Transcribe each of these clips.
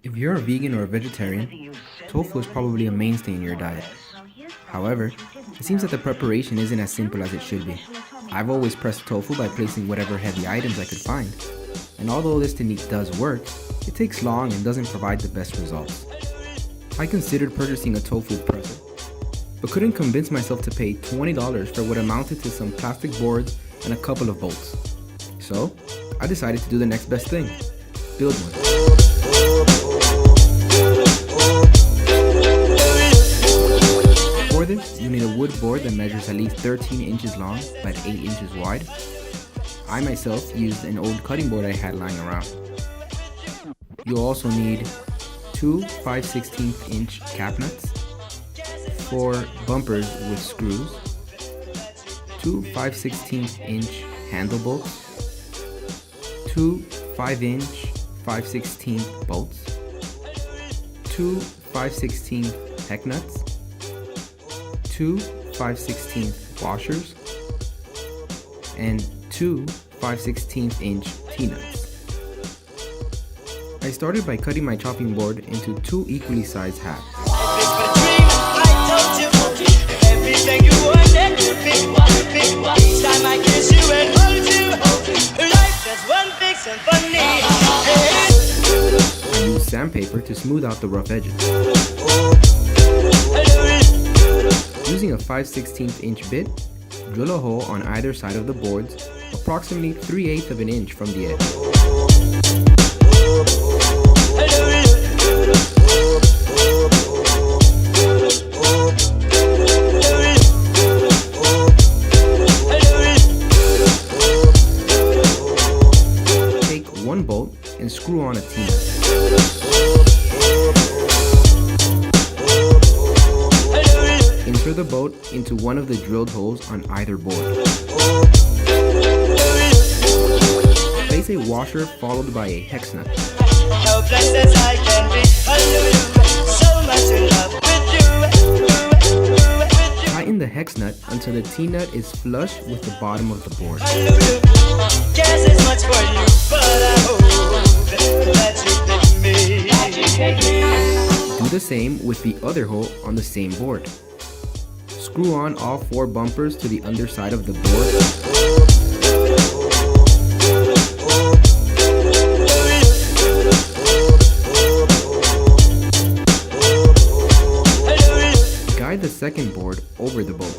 If you're a vegan or a vegetarian, tofu is probably a mainstay in your diet. However, it seems that the preparation isn't as simple as it should be. I've always pressed tofu by placing whatever heavy items I could find, and although this technique does work, it takes long and doesn't provide the best results. I considered purchasing a tofu presser, but couldn't convince myself to pay $20 for what amounted to some plastic boards and a couple of bolts. So, I decided to do the next best thing, build one. For this, you need a wood board that measures at least 13 inches long by 8 inches wide. I myself used an old cutting board I had lying around. You'll also need 2 5/16 inch cap nuts, 4 bumpers with screws, 2 5/16 inch handle bolts, 2 5-inch 5/16 bolts, 2 5/16 hex nuts, 2 5/16 washers, and 2 5/16 inch T-nuts. I started by cutting my chopping board into 2 equally sized halves. I used sandpaper to smooth out the rough edges. Using a 5/16 inch bit, drill a hole on either side of the boards, approximately 3/8 of an inch from the edge. Take one bolt and screw on a T-nut. Insert the bolt into one of the drilled holes on either board. Place a washer followed by a hex nut. Tighten the hex nut until the T-nut is flush with the bottom of the board. Do the same with the other hole on the same board. Screw on all 4 bumpers to the underside of the board. Guide the second board over the bolt.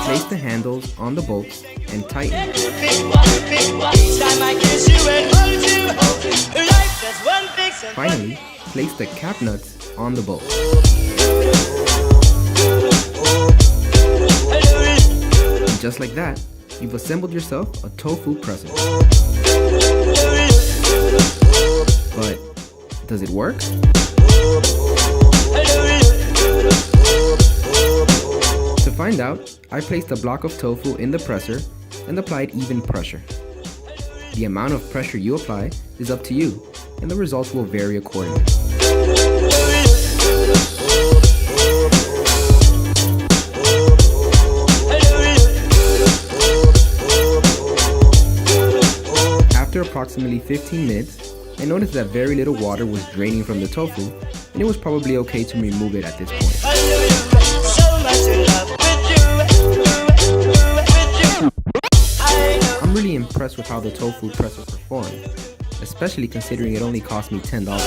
Place the handles on the bolts and tighten. Finally, place the cap nuts on the bolt. And just like that, you've assembled yourself a tofu presser. But does it work? To find out, I placed a block of tofu in the presser and applied even pressure. The amount of pressure you apply is up to you, and the results will vary accordingly. After approximately 15 minutes, I noticed that very little water was draining from the tofu, and it was probably okay to remove it at this point. I'm really impressed with how the tofu presser performed, especially considering it only cost me $10.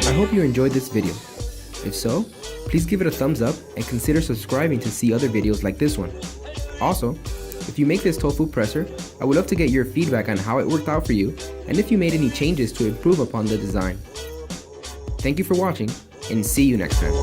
I hope you enjoyed this video. If so, please give it a thumbs up and consider subscribing to see other videos like this one. Also, if you make this tofu presser, I would love to get your feedback on how it worked out for you and if you made any changes to improve upon the design. Thank you for watching, and see you next time.